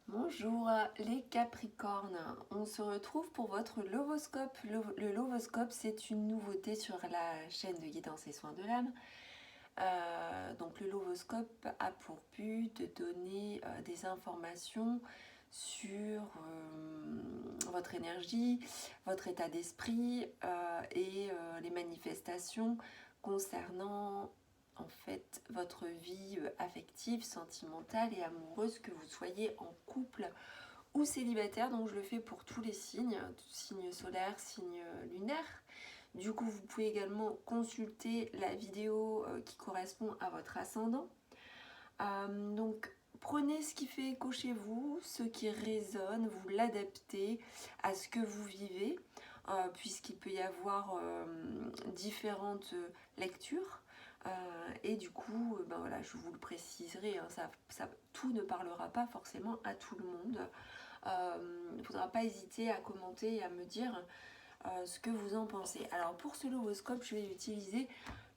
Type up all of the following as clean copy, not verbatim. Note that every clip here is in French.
Bonjour les Capricornes, on se retrouve pour votre Lovoscope. Le Lovoscope, c'est une nouveauté sur la chaîne de guidance et soins de l'âme. Donc le Lovoscope a pour but de donner des informations sur votre énergie, votre état d'esprit et les manifestations concernant en fait votre vie affective, sentimentale et amoureuse, que vous soyez en couple ou célibataire. Donc je le fais pour tous les signes solaires, signes lunaires. Du coup, vous pouvez également consulter la vidéo qui correspond à votre ascendant. Donc prenez ce qui fait écho chez vous, ce qui résonne, vous l'adaptez à ce que vous vivez, puisqu'il peut y avoir différentes lectures. Et du coup, ben voilà, je vous le préciserai, hein, tout ne parlera pas forcément à tout le monde. Il ne faudra pas hésiter à commenter et à me dire ce que vous en pensez. Alors pour ce Lovoscope, je vais utiliser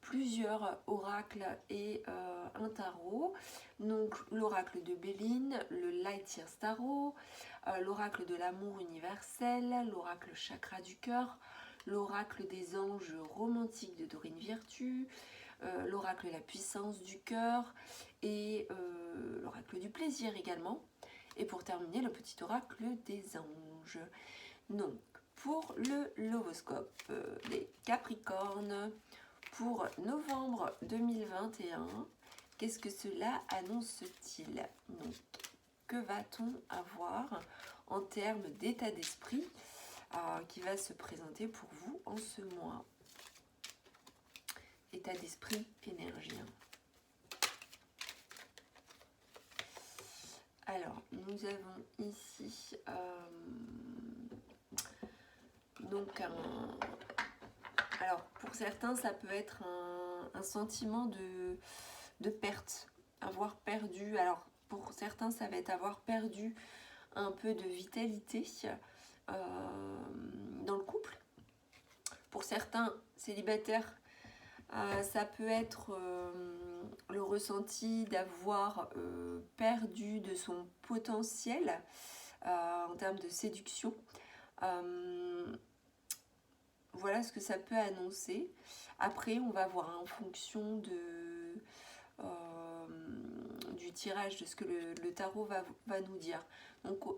plusieurs oracles et un tarot. Donc l'oracle de Béline, le Light Years Tarot, l'oracle de l'amour universel, l'oracle chakra du cœur, l'oracle des anges romantiques de Dorine Virtue, l'oracle la puissance du cœur et l'oracle du plaisir également. Et pour terminer, le petit oracle des anges. Donc, pour le Lovoscope des Capricornes pour novembre 2021, qu'est-ce que cela annonce-t-il? Donc, que va-t-on avoir en termes d'état d'esprit qui va se présenter pour vous en ce mois? État d'esprit énergien. Alors, nous avons ici donc alors pour certains ça peut être un sentiment de perte, avoir perdu. Alors pour certains ça va être avoir perdu un peu de vitalité dans le couple. Pour certains célibataires, ça peut être le ressenti d'avoir perdu de son potentiel en termes de séduction. Voilà ce que ça peut annoncer. Après, on va voir en fonction du tirage, de ce que le tarot va nous dire. Donc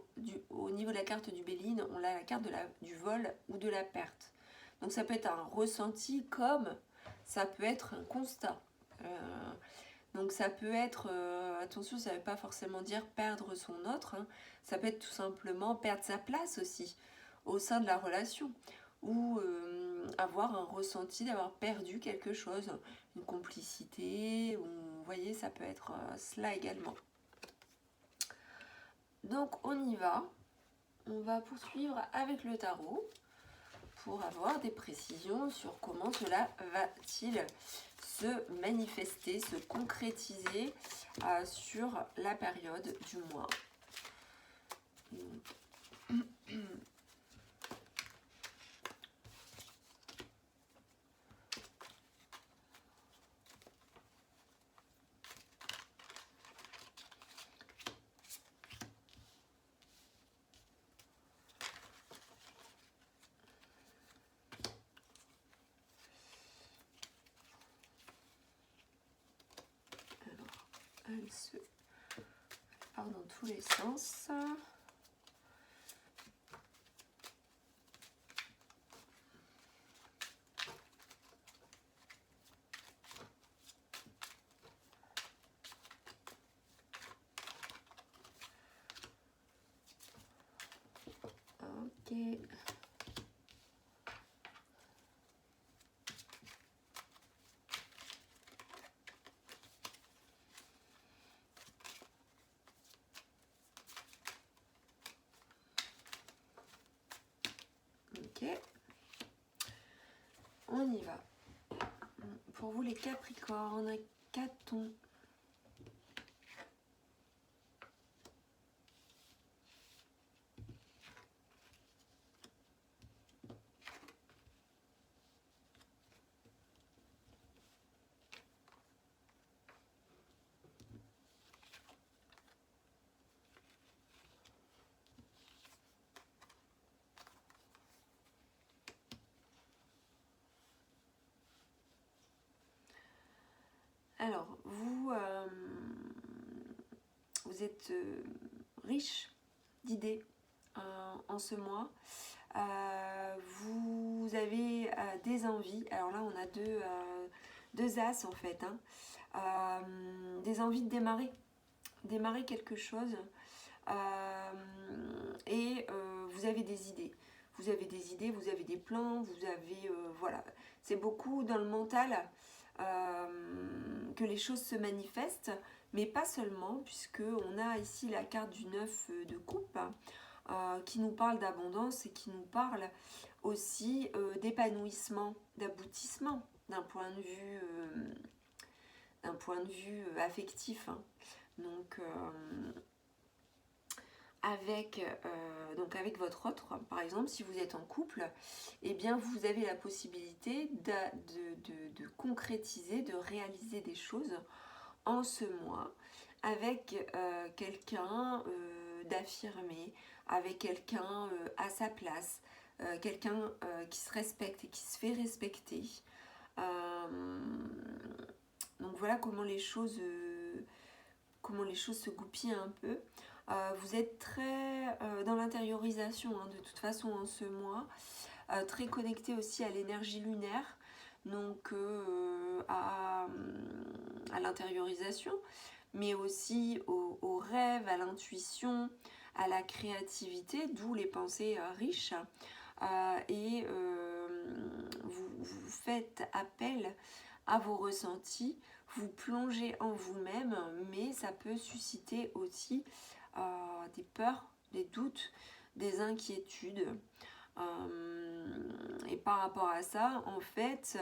au niveau de la carte du Béline, on a la carte du vol ou de la perte. Donc ça peut être un ressenti comme ça peut être un constat. Donc ça peut être, attention, ça ne veut pas forcément dire perdre son autre, hein. Ça peut être tout simplement perdre sa place aussi au sein de la relation, ou avoir un ressenti d'avoir perdu quelque chose, une complicité, ou, vous voyez, ça peut être cela également. Donc on y va, on va poursuivre avec le tarot pour avoir des précisions sur comment cela va-t-il se manifester, se concrétiser sur la période du mois. Elle se part dans tous les sens. Ok. Ok. On y va. Pour vous les Capricornes, qu'a-t-on? Alors, vous êtes riche d'idées en ce mois. Vous avez des envies. Alors là, on a deux as en fait. Des envies de démarrer quelque chose. Et vous avez des idées. Vous avez des idées, vous avez des plans, vous avez... voilà. C'est beaucoup dans le mental que les choses se manifestent, mais pas seulement, puisque on a ici la carte du 9 de coupe qui nous parle d'abondance et qui nous parle aussi d'épanouissement, d'aboutissement d'un point de vue affectif. Donc, avec votre autre, par exemple, si vous êtes en couple, eh bien vous avez la possibilité de concrétiser, de réaliser des choses en ce mois avec quelqu'un d'affirmé, avec quelqu'un à sa place, quelqu'un qui se respecte et qui se fait respecter. Donc voilà comment les choses se goupillent un peu. Vous êtes très dans l'intériorisation de toute façon en ce mois, très connecté aussi à l'énergie lunaire, donc à l'intériorisation, mais aussi aux rêves, à l'intuition, à la créativité, d'où les pensées riches. Et vous faites appel à vos ressentis, vous plongez en vous-même, mais ça peut susciter aussi des peurs, des doutes, des inquiétudes. Et par rapport à ça, en fait,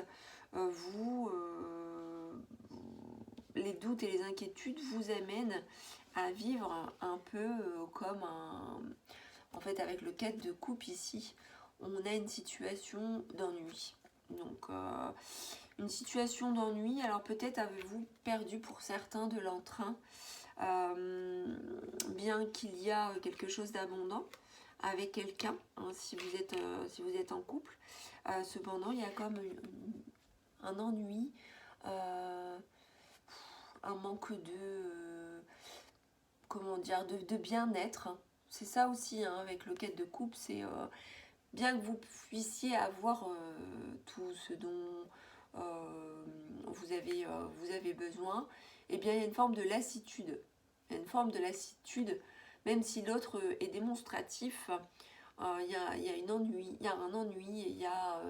les doutes et les inquiétudes vous amènent à vivre un peu comme en fait, avec le 4 de coupe ici, on a une situation d'ennui. Donc, une situation d'ennui, alors peut-être avez-vous perdu pour certains de l'entrain, bien qu'il y a quelque chose d'abondant avec quelqu'un, si vous êtes en couple. Cependant, il y a comme un ennui, un manque de bien-être. C'est ça aussi, avec le 4 de coupe, c'est bien que vous puissiez avoir tout ce dont vous avez besoin, et bien il y a une forme de lassitude. Il y a une forme de lassitude, même si l'autre est démonstratif, il y a un ennui, et il y a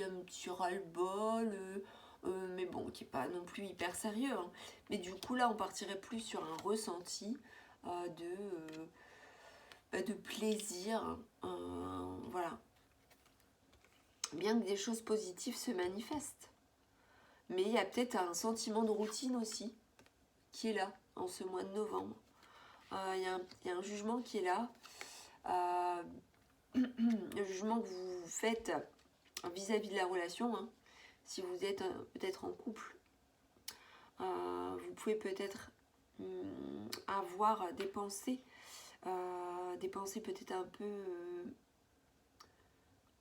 un petit ras-le-bol, mais bon, qui n'est pas non plus hyper sérieux. Mais du coup, là, on partirait plus sur un ressenti de plaisir. Voilà. Bien que des choses positives se manifestent. Mais il y a peut-être un sentiment de routine aussi qui est là en ce mois de novembre. Il y a un jugement qui est là. Le jugement que vous faites vis-à-vis de la relation. Si vous êtes peut-être en couple, vous pouvez peut-être avoir des pensées peut-être un peu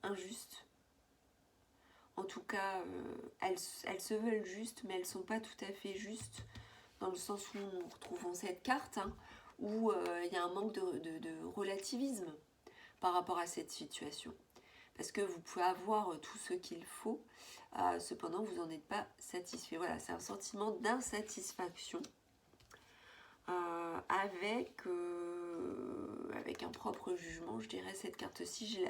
injustes. En tout cas, elles se veulent justes, mais elles ne sont pas tout à fait justes, dans le sens où nous retrouvons cette carte, où il y a un manque de relativisme par rapport à cette situation. Parce que vous pouvez avoir tout ce qu'il faut, cependant vous n'en êtes pas satisfait. Voilà, c'est un sentiment d'insatisfaction avec un propre jugement, je dirais. Cette carte-ci, je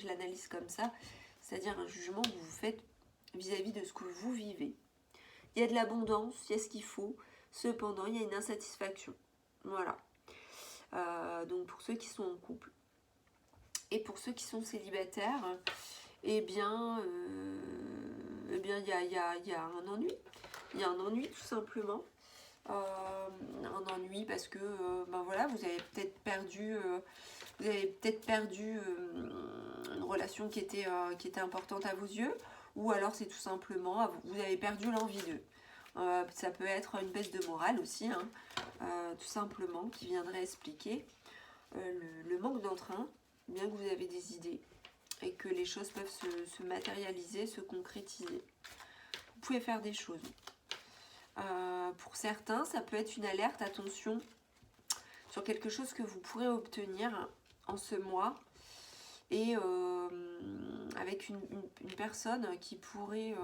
l'analyse comme ça, c'est-à-dire un jugement que vous faites vis-à-vis de ce que vous vivez. Il y a de l'abondance, il y a ce qu'il faut, cependant il y a une insatisfaction. Voilà. Donc pour ceux qui sont en couple, et pour ceux qui sont célibataires, eh bien, il y a un ennui. Il y a un ennui tout simplement. Un ennui parce que voilà, vous avez peut-être perdu une relation qui était importante à vos yeux, ou alors c'est tout simplement vous avez perdu l'envie d'eux. Ça peut être une baisse de morale aussi, tout simplement, qui viendrait expliquer le manque d'entrain, bien que vous avez des idées et que les choses peuvent se matérialiser, se concrétiser. pouvez faire des choses. Pour certains, ça peut être une alerte, attention, sur quelque chose que vous pourrez obtenir en ce mois. Et avec une personne qui pourrait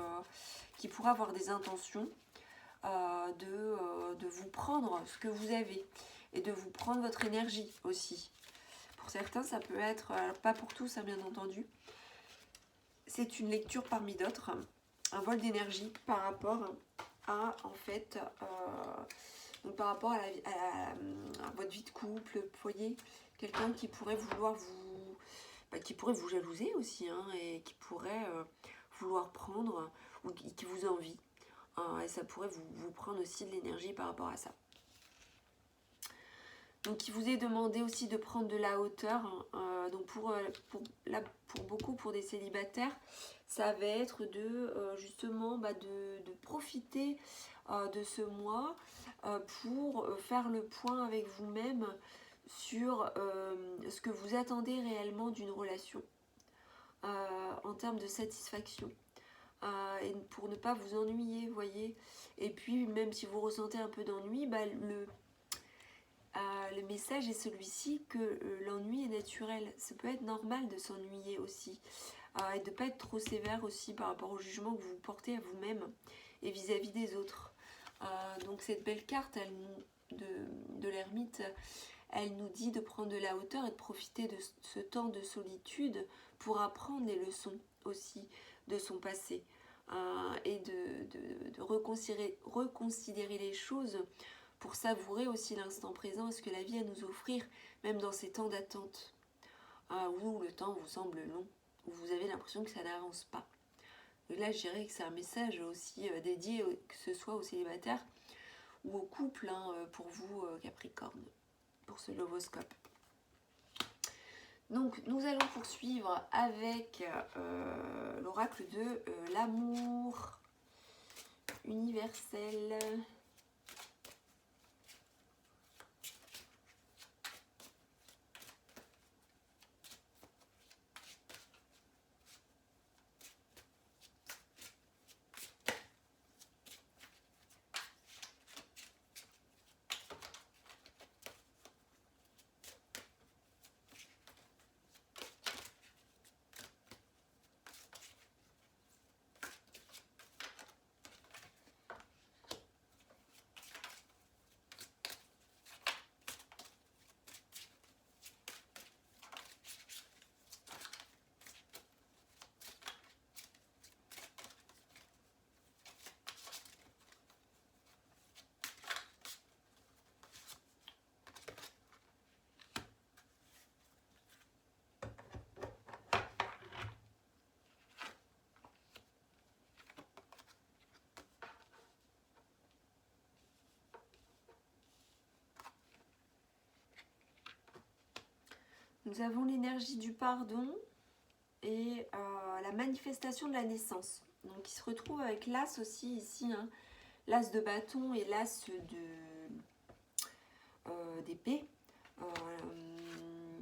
avoir des intentions de vous prendre ce que vous avez et de vous prendre votre énergie aussi. Pour certains, ça peut être, alors pas pour tous, hein, bien entendu, c'est une lecture parmi d'autres, un vol d'énergie par rapport à, en fait, donc par rapport à votre vie de couple, vous voyez, quelqu'un qui pourrait vouloir qui pourrait vous jalouser aussi, hein, et qui pourrait vouloir prendre, ou qui vous envie, et ça pourrait vous prendre aussi de l'énergie par rapport à ça. Donc il vous est demandé aussi de prendre de la hauteur, donc pour beaucoup, pour des célibataires, ça va être justement de profiter de ce mois pour faire le point avec vous-même sur ce que vous attendez réellement d'une relation en termes de satisfaction. Et pour ne pas vous ennuyer, vous voyez. Et puis même si vous ressentez un peu d'ennui, le message est celui-ci, que l'ennui est naturel. Ça peut être normal de s'ennuyer aussi. Et de ne pas être trop sévère aussi par rapport au jugement que vous portez à vous-même et vis-à-vis des autres. Donc cette belle carte de l'ermite, elle nous dit de prendre de la hauteur et de profiter de ce temps de solitude pour apprendre des leçons aussi de son passé. Et de reconsidérer les choses pour savourer aussi l'instant présent et ce que la vie a à nous offrir, même dans ces temps d'attente, où le temps vous semble long, où vous avez l'impression que ça n'avance pas. Et là, je dirais que c'est un message aussi dédié, que ce soit aux célibataires ou aux couples, hein, pour vous, Capricorne, pour ce lovoscope. Donc, nous allons poursuivre avec l'oracle de l'amour universel. Nous avons l'énergie du pardon et la manifestation de la naissance. Donc il se retrouve avec l'as aussi ici, hein, l'as de bâton et l'as d'épée.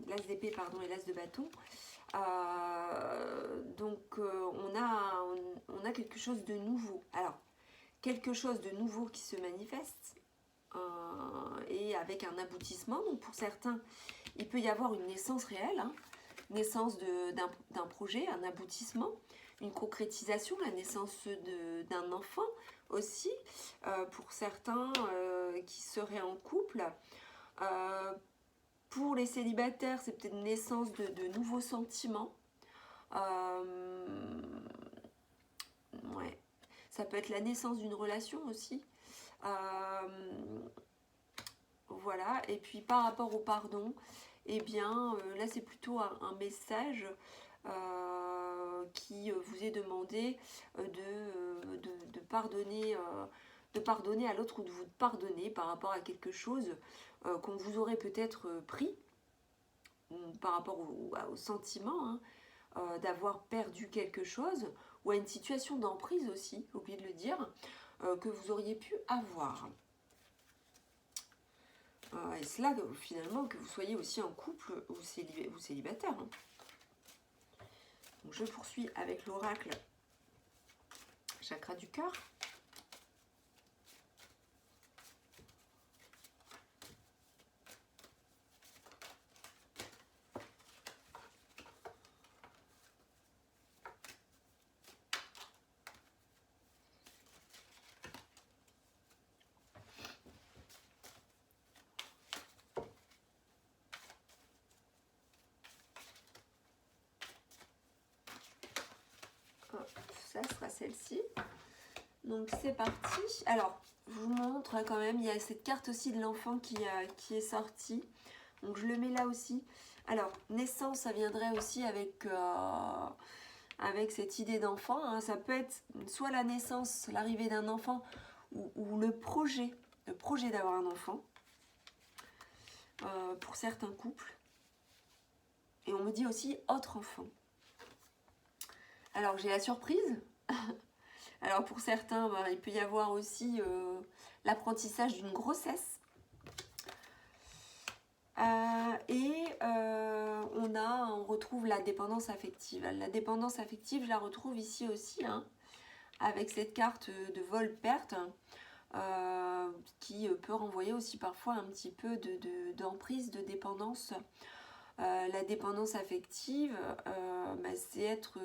L'as d'épée, pardon, et l'as de bâton. Donc on a quelque chose de nouveau. Alors, quelque chose de nouveau qui se manifeste et avec un aboutissement. Donc pour certains, il peut y avoir une naissance réelle, hein, naissance d'un projet, un aboutissement, une concrétisation, la naissance d'un enfant aussi, pour certains qui seraient en couple. Pour les célibataires, c'est peut-être une naissance de nouveaux sentiments. Ouais. Ça peut être la naissance d'une relation aussi. Voilà. Et puis par rapport au pardon, eh bien là c'est plutôt un message qui vous est demandé de pardonner. De pardonner à l'autre ou de vous pardonner par rapport à quelque chose qu'on vous aurait peut-être pris par rapport au sentiment, hein, d'avoir perdu quelque chose ou à une situation d'emprise aussi, j'ai oublié de le dire, que vous auriez pu avoir. Et cela, finalement, que vous soyez aussi en couple ou célibataire. Hein. Donc, je poursuis avec l'oracle chakra du cœur. Ça sera celle-ci. Donc c'est parti. Alors, je vous montre quand même, il y a cette carte aussi de l'enfant qui est sortie. Donc je le mets là aussi. Alors, naissance, ça viendrait aussi avec cette idée d'enfant. Hein. Ça peut être soit la naissance, l'arrivée d'un enfant, ou le projet d'avoir un enfant. Pour certains couples. Et on me dit aussi autre enfant. Alors j'ai la surprise. Alors pour certains, il peut y avoir aussi l'apprentissage d'une grossesse. On retrouve la dépendance affective. La dépendance affective, je la retrouve ici aussi, hein, avec cette carte de vol-perte, qui peut renvoyer aussi parfois un petit peu d'emprise, de dépendance. La dépendance affective, c'est être...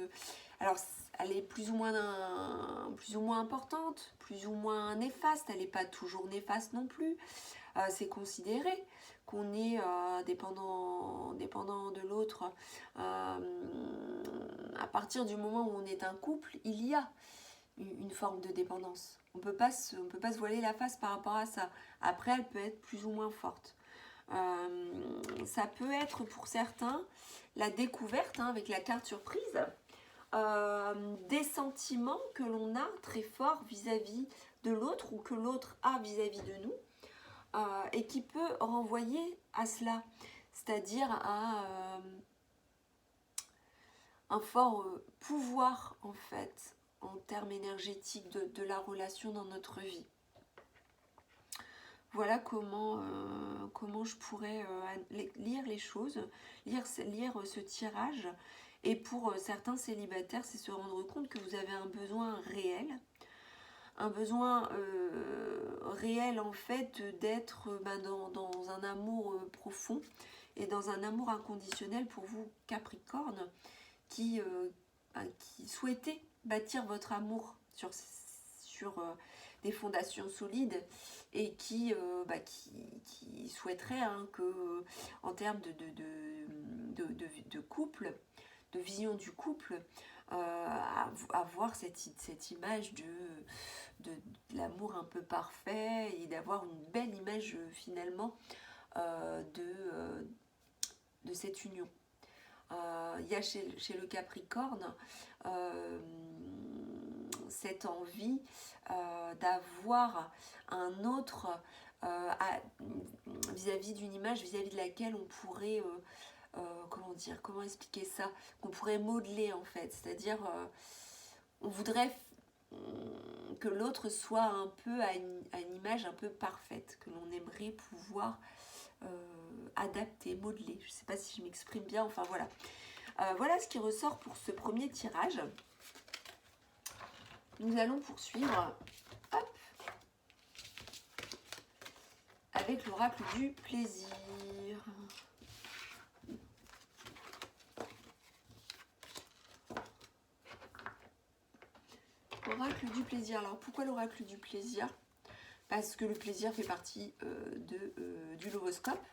alors, elle est plus ou moins importante, plus ou moins néfaste. Elle n'est pas toujours néfaste non plus. C'est considéré qu'on est dépendant de l'autre. À partir du moment où on est un couple, il y a une forme de dépendance. On peut pas se voiler la face par rapport à ça. Après, elle peut être plus ou moins forte. Ça peut être pour certains la découverte, hein, avec la carte surprise, des sentiments que l'on a très forts vis-à-vis de l'autre ou que l'autre a vis-à-vis de nous, et qui peut renvoyer à cela, c'est-à-dire à un fort pouvoir en fait en termes énergétiques de la relation dans notre vie. Voilà comment je pourrais lire les choses, lire ce tirage. Et pour certains célibataires, c'est se rendre compte que vous avez un besoin réel en fait d'être dans un amour profond et dans un amour inconditionnel pour vous, Capricorne, qui souhaitez bâtir votre amour sur des fondations solides et qui souhaiterait, hein, que en termes de couple, de vision du couple, avoir cette image de l'amour un peu parfait et d'avoir une belle image finalement de cette union. Il y a chez le Capricorne cette envie d'avoir un autre vis-à-vis d'une image vis-à-vis de laquelle on pourrait comment expliquer ça, qu'on pourrait modeler en fait, c'est-à-dire on voudrait que l'autre soit un peu à une image un peu parfaite, que l'on aimerait pouvoir adapter, modeler. Je ne sais pas si je m'exprime bien, enfin voilà. Voilà ce qui ressort pour ce premier tirage. Nous allons poursuivre, hop, avec l'oracle du plaisir. Oracle du plaisir. Alors pourquoi l'oracle du plaisir? Parce que le plaisir fait partie du lovoscope,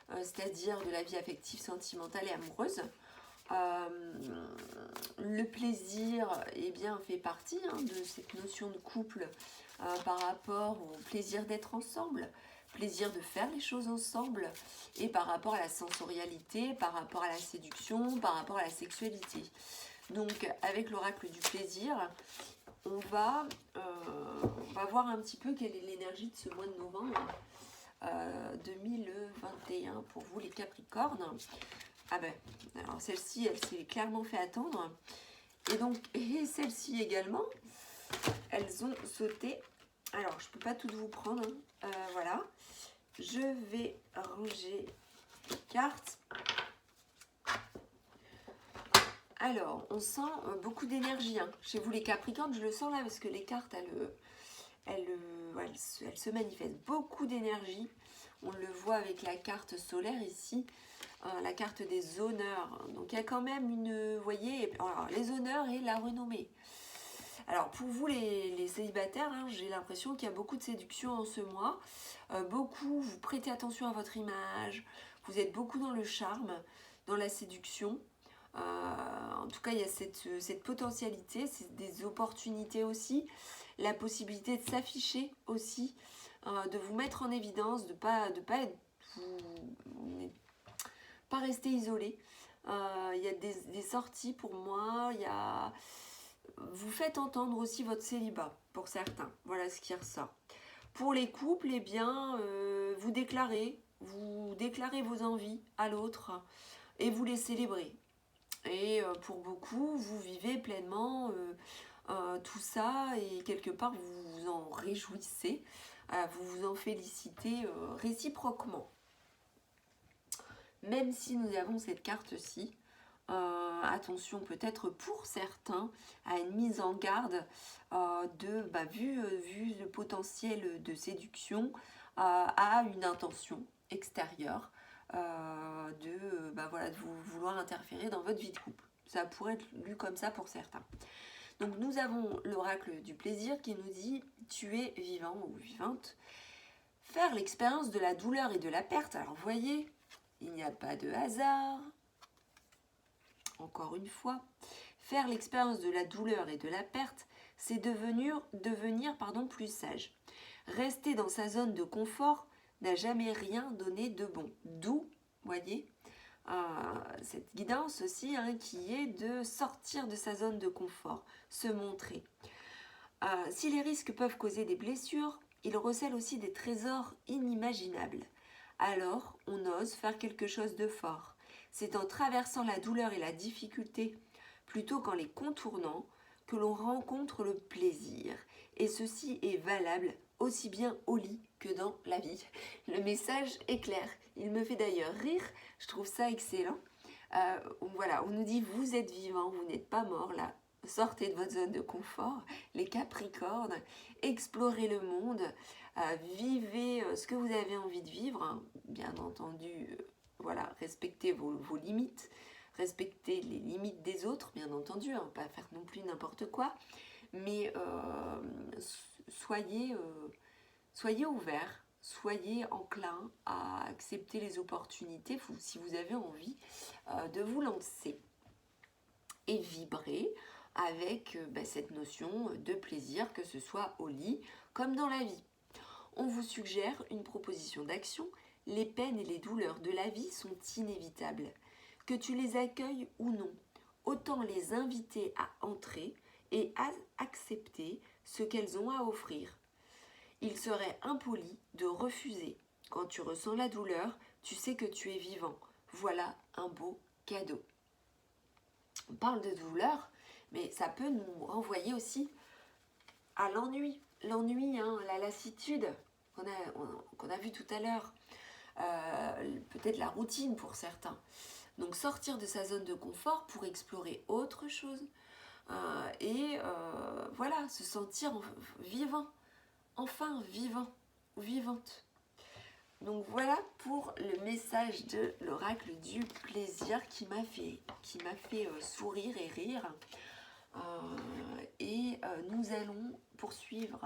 c'est-à-dire de la vie affective, sentimentale et amoureuse. Le plaisir, eh bien, fait partie, hein, de cette notion de couple par rapport au plaisir d'être ensemble, plaisir de faire les choses ensemble, et par rapport à la sensorialité, par rapport à la séduction, par rapport à la sexualité. Donc avec l'oracle du plaisir, on va voir un petit peu quelle est l'énergie de ce mois de novembre 2021 pour vous les Capricornes. Ah ben, alors celle-ci, elle s'est clairement fait attendre. Et donc, et celle-ci également, elles ont sauté. Alors, je ne peux pas toutes vous prendre, hein. Voilà. Je vais ranger les cartes. Alors, on sent beaucoup d'énergie. Hein. Chez vous les Capricornes, je le sens là parce que les cartes, elles se manifestent. Beaucoup d'énergie. On le voit avec la carte solaire ici, la carte des honneurs. Donc il y a quand même une, vous voyez, alors, les honneurs et la renommée. Alors pour vous les célibataires, hein, j'ai l'impression qu'il y a beaucoup de séduction en ce mois. Beaucoup, vous prêtez attention à votre image, vous êtes beaucoup dans le charme, dans la séduction. En tout cas, il y a cette potentialité, c'est des opportunités aussi, la possibilité de s'afficher aussi, de vous mettre en évidence, de pas être, pas rester isolé. Il y a des sorties pour moi, vous faites entendre aussi votre célibat pour certains. Voilà ce qui ressort. Pour les couples, eh bien, vous déclarez vos envies à l'autre et vous les célébrez. Et pour beaucoup, vous vivez pleinement tout ça et quelque part, vous vous en réjouissez, vous vous en félicitez réciproquement. Même si nous avons cette carte-ci, attention peut-être pour certains à une mise en garde vu le potentiel de séduction à une intention extérieure de vouloir interférer dans votre vie de couple. Ça pourrait être lu comme ça pour certains. Donc nous avons l'oracle du plaisir qui nous dit « tu es vivant ou vivante ». Faire l'expérience de la douleur et de la perte. Alors vous voyez, il n'y a pas de hasard. Encore une fois, faire l'expérience de la douleur et de la perte, c'est devenir plus sage. Rester dans sa zone de confort n'a jamais rien donné de bon. D'où, voyez, cette guidance aussi qui est de sortir de sa zone de confort, se montrer. Si les risques peuvent causer des blessures, ils recèlent aussi des trésors inimaginables. Alors, on ose faire quelque chose de fort. C'est en traversant la douleur et la difficulté, plutôt qu'en les contournant, que l'on rencontre le plaisir. Et ceci est valable aussi bien au lit que dans la vie. Le message est clair. Il me fait d'ailleurs rire. Je trouve ça excellent. Voilà, on nous dit vous êtes vivant, vous n'êtes pas mort là. Sortez de votre zone de confort, les Capricornes, explorez le monde, vivez ce que vous avez envie de vivre, hein. Bien entendu, voilà, respectez vos limites, respectez les limites des autres, bien entendu, hein, pas faire non plus n'importe quoi, mais soyez ouverts, soyez enclins à accepter les opportunités si vous avez envie de vous lancer et vibrer avec cette notion de plaisir, que ce soit au lit comme dans la vie. On vous suggère une proposition d'action. Les peines et les douleurs de la vie sont inévitables. Que tu les accueilles ou non, autant les inviter à entrer et à accepter ce qu'elles ont à offrir. Il serait impoli de refuser. Quand tu ressens la douleur, tu sais que tu es vivant. Voilà un beau cadeau. On parle de douleur, mais ça peut nous renvoyer aussi à l'ennui. L'ennui, la lassitude qu'on a vu tout à l'heure. Peut-être la routine pour certains. Donc sortir de sa zone de confort pour explorer autre chose. Voilà, se sentir vivant. Enfin vivant ou vivante. Donc voilà pour le message de l'oracle du plaisir qui m'a fait sourire et rire. Nous allons poursuivre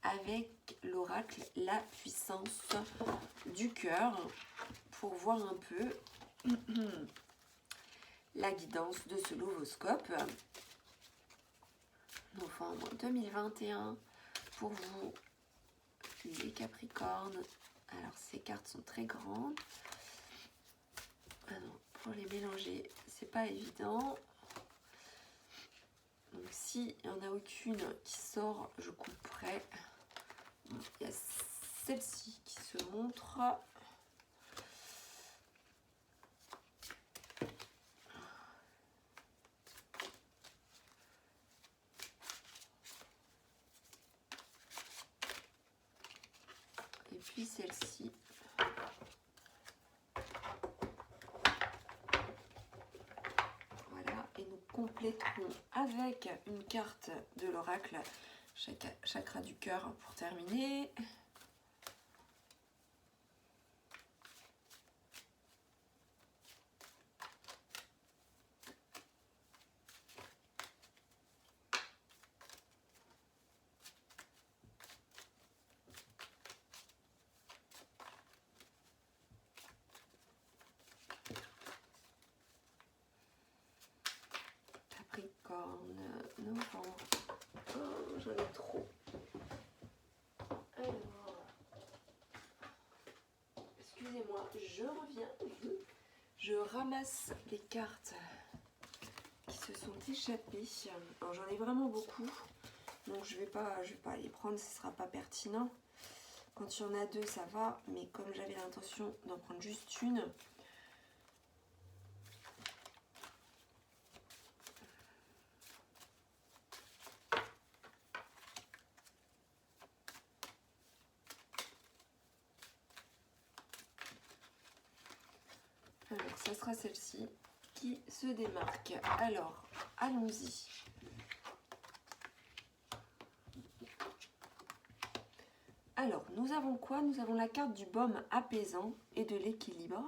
avec l'oracle la puissance du cœur pour voir un peu la guidance de ce lovoscope. Novembre 2021 pour vous les Capricornes. Alors ces cartes sont très grandes. Alors, pour les mélanger, c'est pas évident. Donc s'il n'y en a aucune qui sort, je couperai. Bon, il y a celle-ci qui se montre. Et puis celle-ci. Voilà, et nous compléterons avec une carte de l'oracle chakra du cœur pour terminer. Novembre. Oh, j'en ai trop. Alors, excusez-moi, je reviens. Je ramasse les cartes qui se sont échappées. Alors, j'en ai vraiment beaucoup. Donc, je vais pas les prendre, ce sera pas pertinent. Quand il y en a 2, ça va. Mais comme j'avais l'intention d'en prendre juste une, alors, ça sera celle-ci qui se démarque. Alors, allons-y. Alors, nous avons quoi? Nous avons la carte du baume apaisant et de l'équilibre.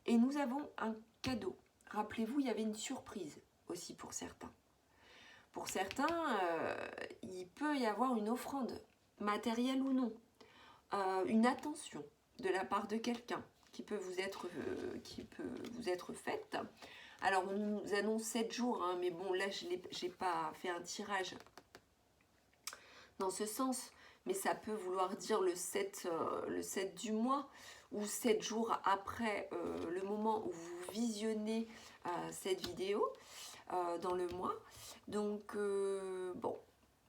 Et nous avons un cadeau. Rappelez-vous, il y avait une surprise aussi pour certains. Pour certains, il peut y avoir une offrande, matérielle ou non. Une attention de la part de quelqu'un qui peut vous être faite. Alors, on nous annonce 7 jours, hein, mais bon, là, je n'ai pas fait un tirage dans ce sens. Mais ça peut vouloir dire le 7 du mois ou 7 jours après le moment où vous visionnez cette vidéo dans le mois. Donc, bon,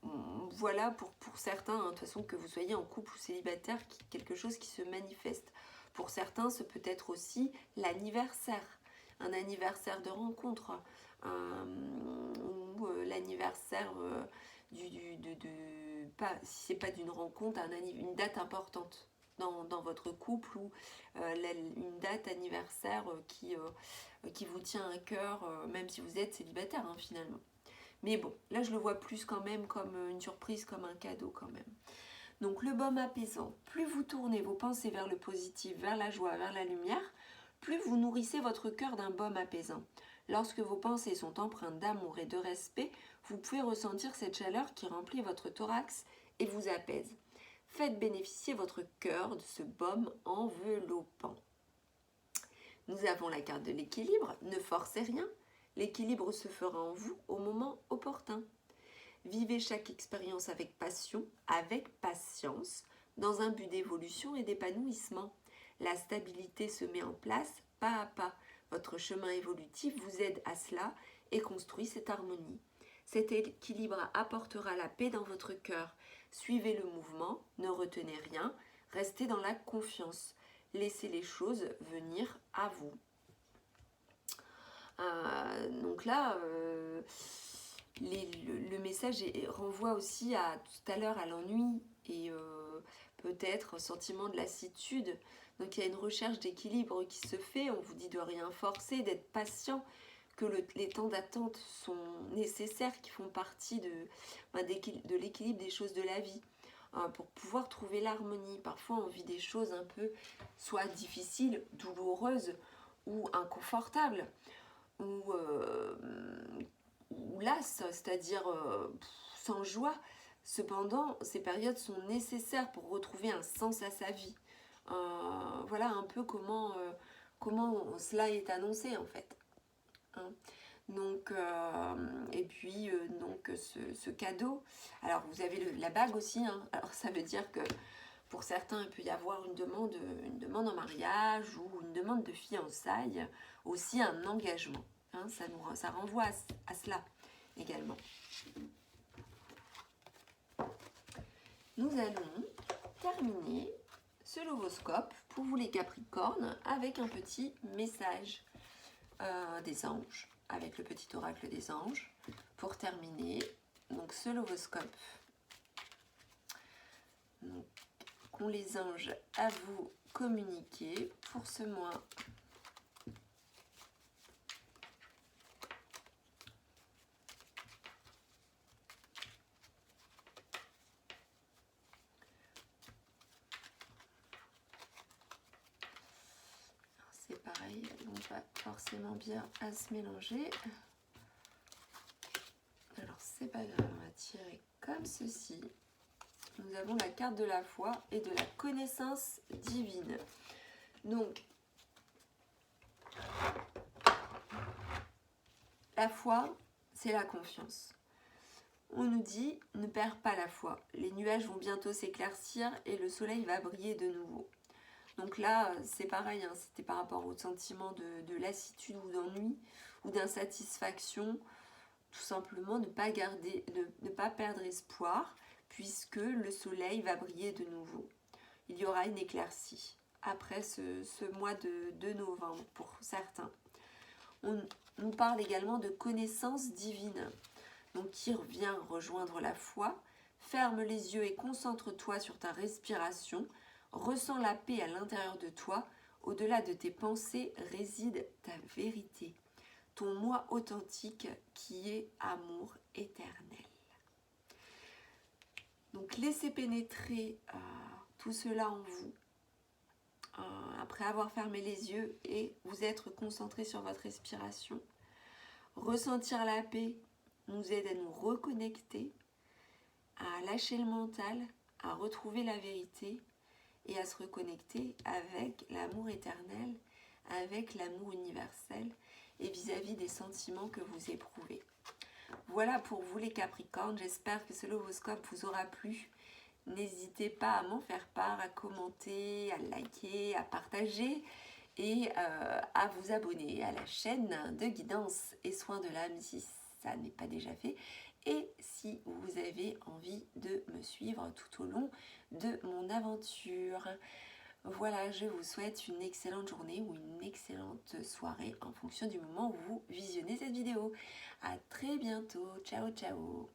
voilà pour certains, hein, de toute façon, que vous soyez en couple ou célibataire, quelque chose qui se manifeste. Pour certains, ce peut être aussi l'anniversaire, un anniversaire de rencontre ou l'anniversaire pas, si c'est pas d'une rencontre, une date importante dans votre couple ou une date anniversaire qui vous tient à cœur, même si vous êtes célibataire, hein, finalement. Mais bon, là je le vois plus quand même comme une surprise, comme un cadeau quand même. Donc le baume apaisant, plus vous tournez vos pensées vers le positif, vers la joie, vers la lumière, plus vous nourrissez votre cœur d'un baume apaisant. Lorsque vos pensées sont empreintes d'amour et de respect, vous pouvez ressentir cette chaleur qui remplit votre thorax et vous apaise. Faites bénéficier votre cœur de ce baume enveloppant. Nous avons la carte de l'équilibre, ne forcez rien, l'équilibre se fera en vous au moment opportun. Vivez chaque expérience avec passion, avec patience, dans un but d'évolution et d'épanouissement. La stabilité se met en place pas à pas. Votre chemin évolutif vous aide à cela et construit cette harmonie. Cet équilibre apportera la paix dans votre cœur. Suivez le mouvement, ne retenez rien, restez dans la confiance. Laissez les choses venir à vous. Donc là, le message renvoie aussi à tout à l'heure à l'ennui et peut-être sentiment de lassitude. Donc il y a une recherche d'équilibre qui se fait, on vous dit de rien forcer, d'être patient, que les temps d'attente sont nécessaires, qui font partie de l'équilibre des choses de la vie, pour pouvoir trouver l'harmonie. Parfois on vit des choses un peu soit difficiles, douloureuses ou inconfortables, ou lasse, c'est-à-dire sans joie. Cependant, ces périodes sont nécessaires pour retrouver un sens à sa vie. Voilà un peu comment cela est annoncé en fait. Hein. Donc, et puis donc ce cadeau. Alors vous avez la bague aussi. Hein. Alors ça veut dire que pour certains, il peut y avoir une demande en mariage ou une demande de fiançailles, aussi un engagement. Hein, ça renvoie à cela également. Nous allons terminer ce lovoscope pour vous les Capricornes avec un petit message des anges, avec le petit oracle des anges. Pour terminer, donc ce lovoscope, qu'ont les anges à vous communiquer pour ce mois pas forcément bien à se mélanger. Alors c'est pas grave, on va tirer comme ceci. Nous avons la carte de la foi et de la connaissance divine. Donc, la foi, c'est la confiance. On nous dit, ne perds pas la foi. Les nuages vont bientôt s'éclaircir et le soleil va briller de nouveau. Donc là, c'est pareil, hein, c'était par rapport au sentiment de lassitude ou d'ennui ou d'insatisfaction. Tout simplement ne pas perdre espoir, puisque le soleil va briller de nouveau. Il y aura une éclaircie après ce mois de novembre pour certains. On nous parle également de connaissance divine, donc qui vient rejoindre la foi. Ferme les yeux et concentre-toi sur ta respiration. Ressens la paix à l'intérieur de toi. Au-delà de tes pensées réside ta vérité, ton moi authentique qui est amour éternel. Donc laissez pénétrer tout cela en vous après avoir fermé les yeux et vous être concentré sur votre respiration. Ressentir la paix nous aide à nous reconnecter, à lâcher le mental, à retrouver la vérité et à se reconnecter avec l'amour éternel, avec l'amour universel et vis-à-vis des sentiments que vous éprouvez. Voilà pour vous les Capricornes, j'espère que ce lovoscope vous aura plu. N'hésitez pas à m'en faire part, à commenter, à liker, à partager et à vous abonner à la chaîne de guidance et soins de l'âme si ça n'est pas déjà fait. Et si vous avez envie de me suivre tout au long de mon aventure. Voilà, je vous souhaite une excellente journée ou une excellente soirée en fonction du moment où vous visionnez cette vidéo. À très bientôt, ciao ciao.